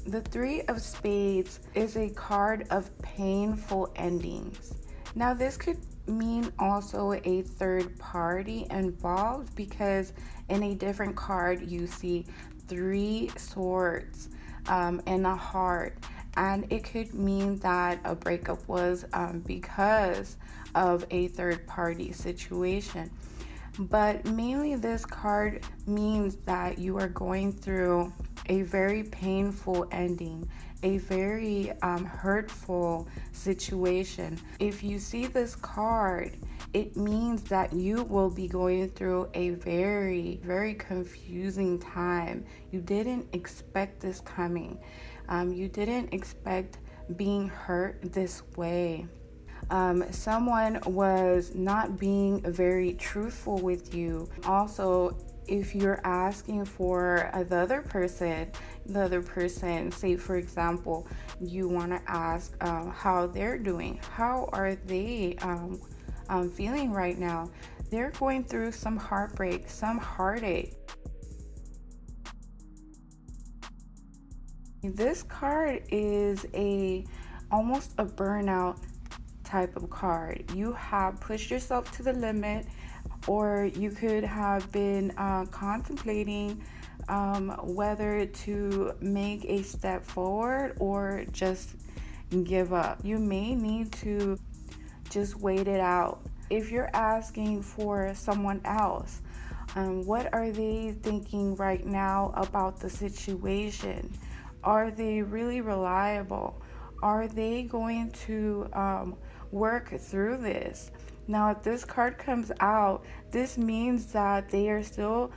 The Three of Spades is a card of painful endings. Now, this could mean also a third party involved, because in a different card you see three swords and a heart, and it could mean that a breakup was because of a third party situation. But mainly, this card means that you are going through a very painful ending, a very hurtful situation. If you see this card, it means that you will be going through a very, very confusing time. You didn't expect this coming. You didn't expect being hurt this way. Someone was not being very truthful with you. Also, if you're asking for the other person, say for example, you want to ask how they're doing, how are they feeling right now, they're going through some heartbreak, some heartache. This card is almost a burnout type of card. You have pushed yourself to the limit, or you could have been contemplating whether to make a step forward or just give up. You may need to just wait it out. If you're asking for someone else, what are they thinking right now about the situation? Are they really reliable? Are they going to work through this? Now, if this card comes out, this means that they are still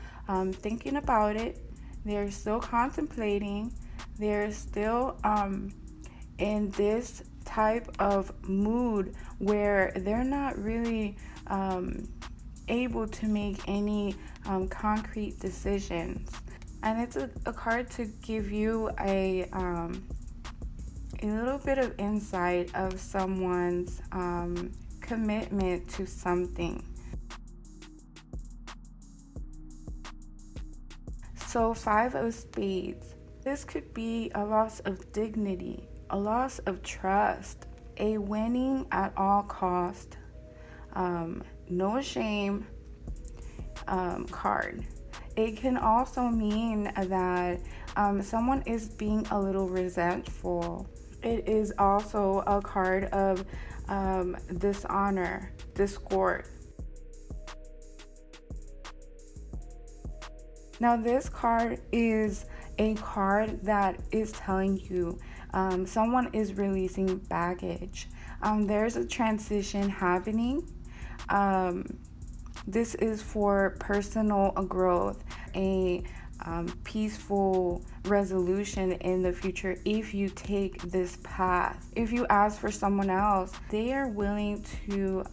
thinking about it. They're still contemplating. They're still in this type of mood where they're not really able to make any concrete decisions. And it's a card to give you a little bit of insight of someone's commitment to something. So, Five of Spades. This could be a loss of dignity, a loss of trust, a winning at all cost, no shame card. It can also mean that someone is being a little resentful. It is also a card of dishonor, discord. Now, this card is a card that is telling you someone is releasing baggage. There's a transition happening. This is for personal growth, a peaceful resolution in the future if you take this path. If you ask for someone else, they are willing to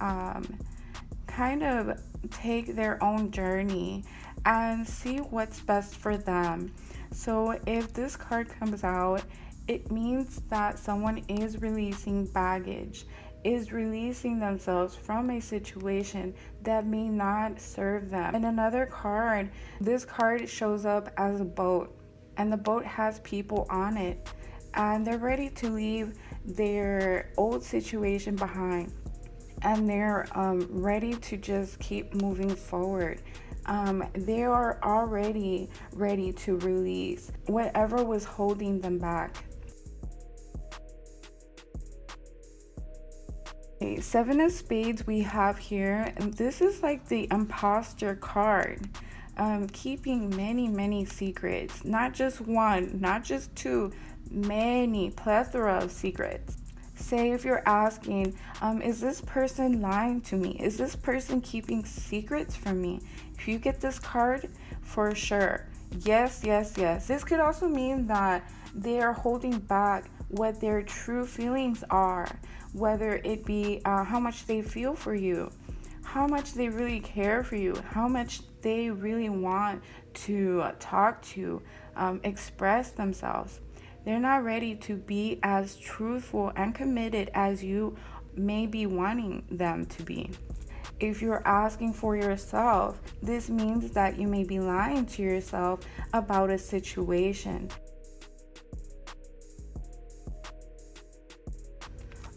kind of take their own journey and see what's best for them. So if this card comes out, it means that someone is releasing baggage, is releasing themselves from a situation that may not serve them. And another card, this card shows up as a boat, and the boat has people on it, and they're ready to leave their old situation behind, and they're ready to just keep moving forward. They are already ready to release whatever was holding them back. Okay, Seven of Spades we have here, and this is like the imposter card. Keeping many secrets, not just one, not just two, many plethora of secrets. Say if you're asking, is this person lying to me? Is this person keeping secrets from me? If you get this card, for sure, yes. This could also mean that they are holding back what their true feelings are, whether it be how much they feel for you, how much they really care for you, how much they really want to talk to, express themselves. They're not ready to be as truthful and committed as you may be wanting them to be. If you're asking for yourself, this means that you may be lying to yourself about a situation.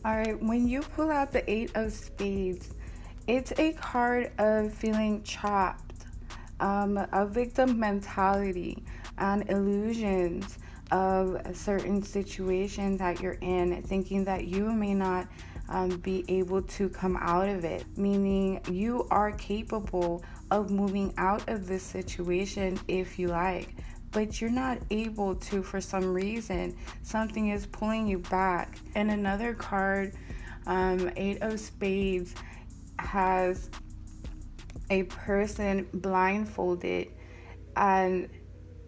All right, when you pull out the Eight of Spades, it's a card of feeling trapped, a victim mentality, and illusions of a certain situation that you're in, thinking that you may not be able to come out of it, meaning you are capable of moving out of this situation if you like, but you're not able to for some reason. Something is pulling you back. And another card, Eight of Spades, has a person blindfolded, and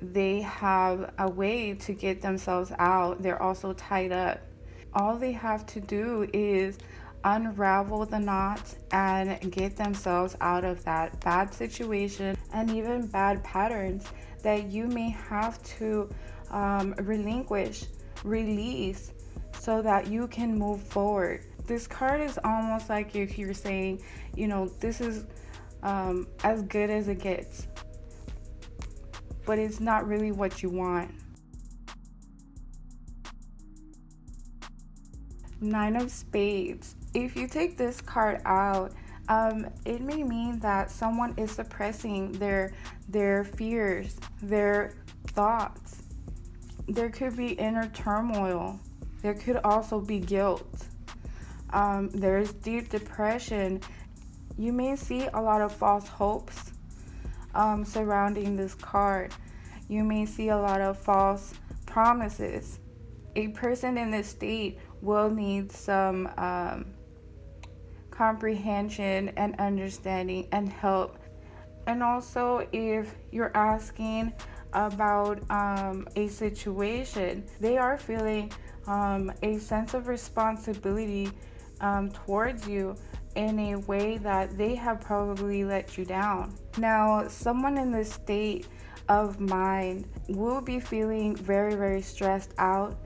they have a way to get themselves out. They're also tied up. All they have to do is unravel the knots and get themselves out of that bad situation and even bad patterns that you may have to relinquish, release, so that you can move forward. This card is almost like if you're saying, this is as good as it gets, but it's not really what you want. Nine of Spades. If you take this card out, it may mean that someone is suppressing their fears, their thoughts. There could be inner turmoil. There could also be guilt. There's deep depression. You may see a lot of false hopes surrounding this card. You may see a lot of false promises. A person in this state will need some comprehension and understanding and help. And also, if you're asking about a situation, they are feeling a sense of responsibility towards you in a way that they have probably let you down. Now, someone in this state of mind will be feeling very, very stressed out,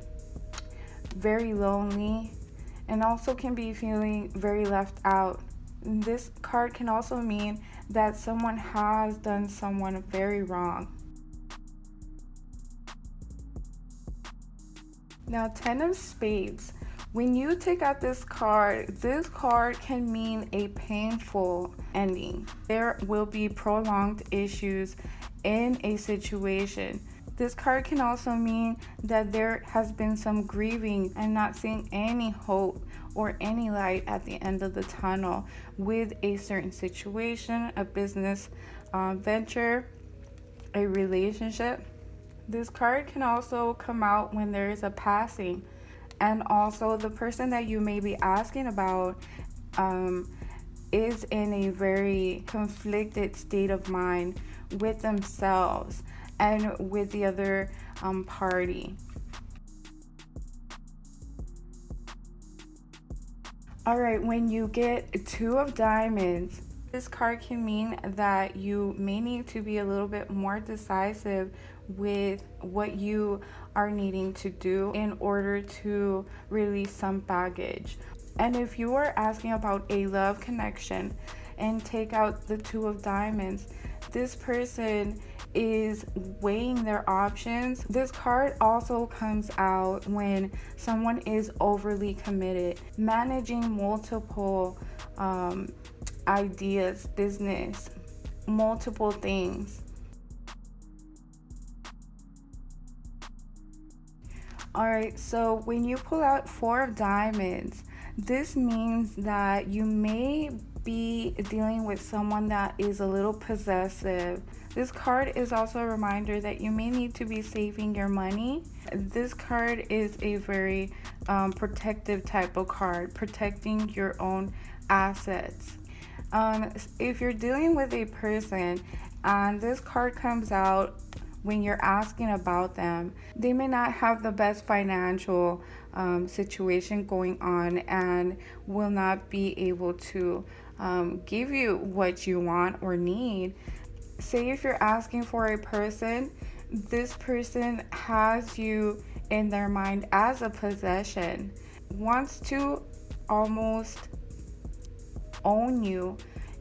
very lonely, and also can be feeling very left out. This card can also mean that someone has done someone very wrong. Now, Ten of Spades. When you take out this card can mean a painful ending. There will be prolonged issues in a situation. This card can also mean that there has been some grieving and not seeing any hope or any light at the end of the tunnel with a certain situation, a business venture, a relationship. This card can also come out when there is a passing, and also the person that you may be asking about is in a very conflicted state of mind with themselves and with the other party. All right, when you get Two of Diamonds, this card can mean that you may need to be a little bit more decisive with what you are needing to do in order to release some baggage. And if you are asking about a love connection and take out the Two of Diamonds, this person is weighing their options. This card also comes out when someone is overly committed, managing multiple ideas, business, multiple things. All right, so when you pull out Four of Diamonds, this means that you may be dealing with someone that is a little possessive. This card is also a reminder that you may need to be saving your money. This card is a very protective type of card, protecting your own assets. If you're dealing with a person and this card comes out when you're asking about them, they may not have the best financial situation going on and will not be able to give you what you want or need. Say if you're asking for a person, this person has you in their mind as a possession, wants to almost own you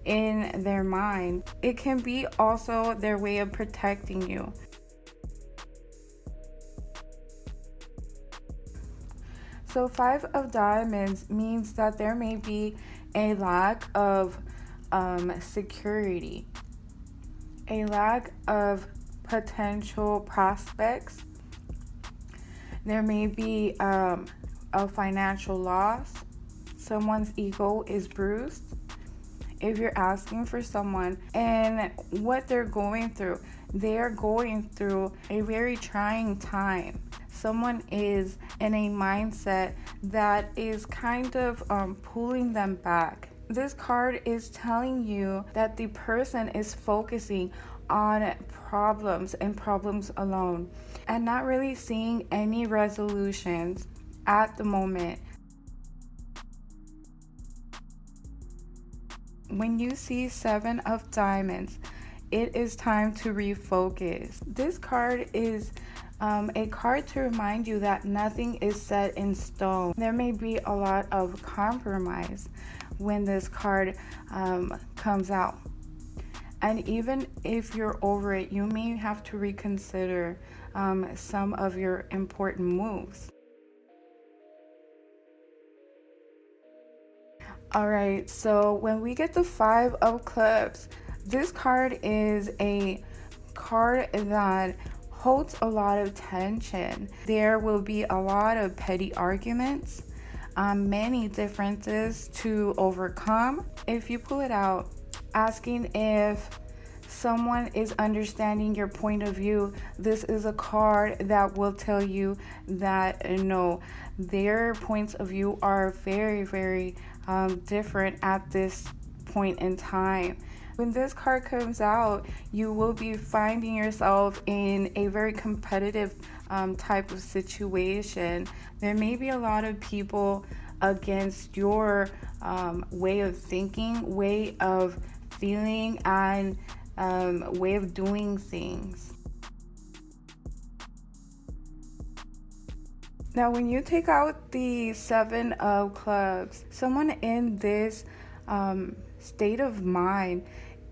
in their mind. It can be also their way of protecting you. So, Five of Diamonds means that there may be a lack of security, a lack of potential prospects. There may be a financial loss. Someone's ego is bruised. If you're asking for someone and what they're going through, they are going through a very trying time. Someone is in a mindset that is kind of pulling them back. This card is telling you that the person is focusing on problems and problems alone and not really seeing any resolutions at the moment. When you see Seven of Diamonds, it is time to refocus. This card is a card to remind you that nothing is set in stone. There may be a lot of compromise when this card comes out. And even if you're over it, you may have to reconsider some of your important moves. All right, so when we get the Five of Clubs, this card is a card that holds a lot of tension. There will be a lot of petty arguments, many differences to overcome. If you pull it out, asking if someone is understanding your point of view, this is a card that will tell you that no, their points of view are very, very different at this point in time. When this card comes out, you will be finding yourself in a very competitive type of situation. There may be a lot of people against your way of thinking, way of feeling, and way of doing things. Now, when you take out the Seven of Clubs, someone in this state of mind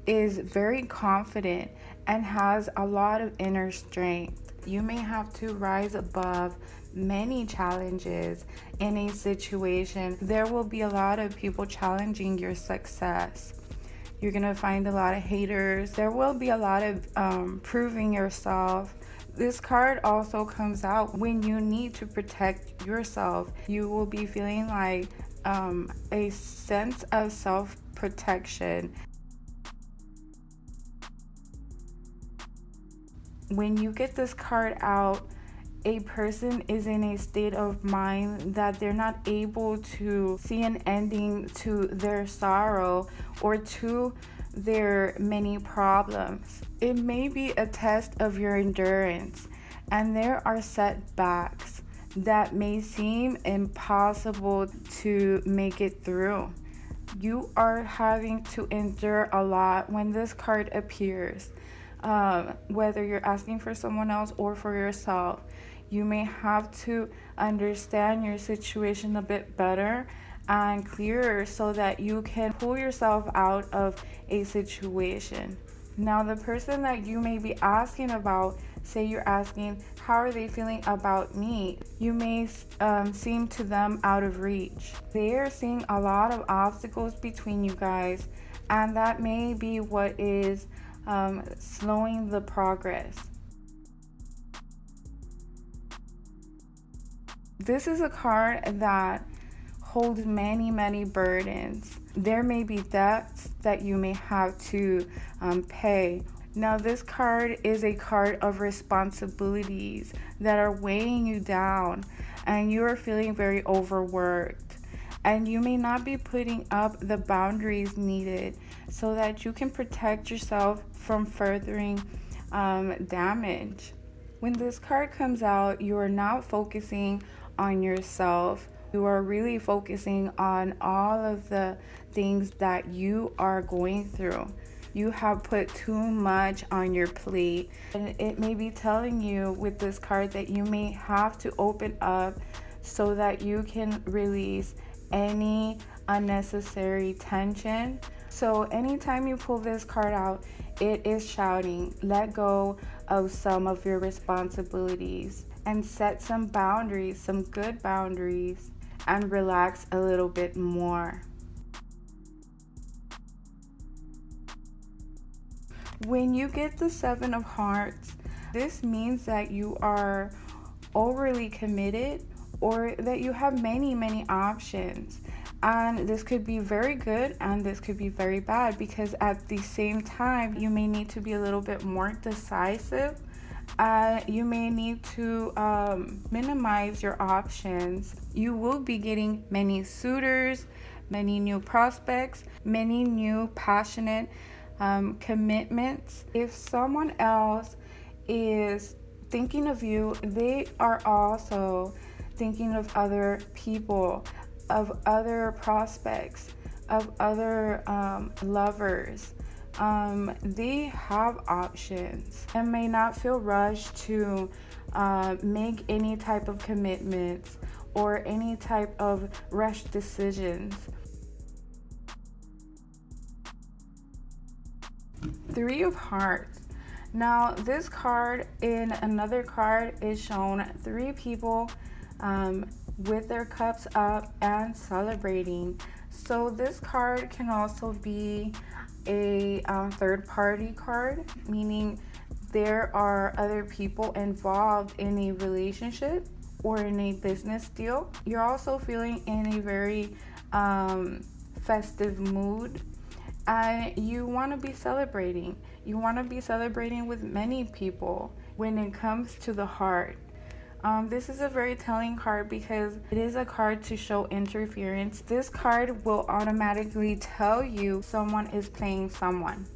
is very confident and has a lot of inner strength. You may have to rise above many challenges in a situation. There will be a lot of people challenging your success. You're gonna find a lot of haters. There will be a lot of proving yourself. This card also comes out when you need to protect yourself. You will be feeling like a sense of self-protection. When you get this card out, a person is in a state of mind that they're not able to see an ending to their sorrow or to their many problems. It may be a test of your endurance, and there are setbacks that may seem impossible to make it through. You are having to endure a lot when this card appears. Whether you're asking for someone else or for yourself, you may have to understand your situation a bit better and clearer so that you can pull yourself out of a situation. Now, the person that you may be asking about, say you're asking, how are they feeling about me? You may seem to them out of reach. They are seeing a lot of obstacles between you guys, and that may be what is slowing the progress. This is a card that holds many, many burdens. There may be debts that you may have to pay. Now, this card is a card of responsibilities that are weighing you down, and you are feeling very overworked. And you may not be putting up the boundaries needed so that you can protect yourself from furthering damage. When this card comes out, you are not focusing on yourself. You are really focusing on all of the things that you are going through. You have put too much on your plate, and it may be telling you with this card that you may have to open up so that you can release any unnecessary tension. So anytime you pull this card out, it is shouting, let go of some of your responsibilities and set some boundaries, some good boundaries, and relax a little bit more. When you get the Seven of Hearts, this means that you are overly committed or that you have many options. And this could be very good and this could be very bad, because at the same time, you may need to be a little bit more decisive. You may need to minimize your options. You will be getting many suitors, many new prospects, many new passionate commitments. If someone else is thinking of you, they are also thinking of other people, of other prospects, of other lovers. They have options and may not feel rushed to make any type of commitments or any type of rush decisions. Three of Hearts. Now, this card in another card is shown three people with their cups up and celebrating. So this card can also be a third party card, meaning there are other people involved in a relationship or in a business deal. You're also feeling in a very festive mood, and you want to be celebrating. You want to be celebrating with many people when it comes to the heart. This is a very telling card because it is a card to show interference. This card will automatically tell you someone is playing someone.